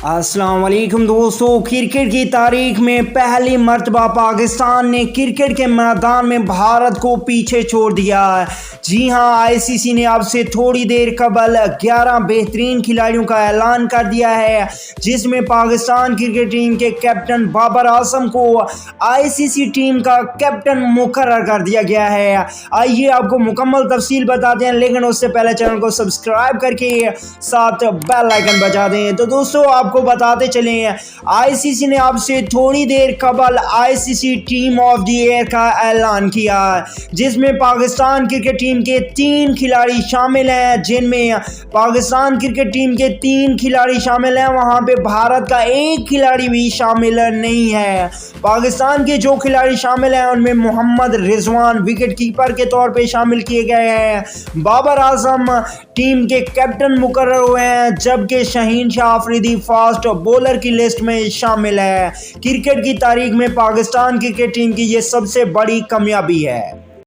السلام علیکم دوستو، کرکٹ کی تاریخ میں پہلی مرتبہ پاکستان نے کرکٹ کے میدان میں بھارت کو پیچھے چھوڑ دیا ہے۔ جی ہاں، آئی سی سی نے اب سے تھوڑی دیر قبل 11 بہترین کھلاڑیوں کا اعلان کر دیا ہے، جس میں پاکستان کرکٹ ٹیم کے کیپٹن بابر اعظم کو آئی سی سی ٹیم کا کیپٹن مقرر کر دیا گیا ہے۔ آئیے آپ کو مکمل تفصیل بتاتے ہیں، لیکن اس سے پہلے چینل کو سبسکرائب کر کے ساتھ بیل آئیکن بجا دیں۔ تو دوستو آپ کو بتاتے چلیں، آئی سی سی نے اب سے تھوڑی دیر قبل آئی سی سی ٹیم آف دی ایئر کا اعلان کیا، جس میں پاکستان کرکٹ ٹیم کے 3 کھلاڑی شامل ہیں۔ جن میں پاکستان کرکٹ ٹیم کے 3 کھلاڑی شامل ہیں، وہاں پہ بھارت کا 1 کھلاڑی بھی شامل نہیں ہے۔ پاکستان کے جو کھلاڑی شامل ہیں ان میں محمد رضوان وکٹ کیپر کے طور پہ شامل کیے گئے ہیں، بابر اعظم ٹیم کے کیپٹن مقرر ہوئے ہیں، جبکہ شاہین شاہ آفریدی فاسٹ بولر کی لسٹ میں شامل ہے۔ کرکٹ کی تاریخ میں پاکستان کرکٹ ٹیم کی یہ سب سے بڑی کامیابی ہے۔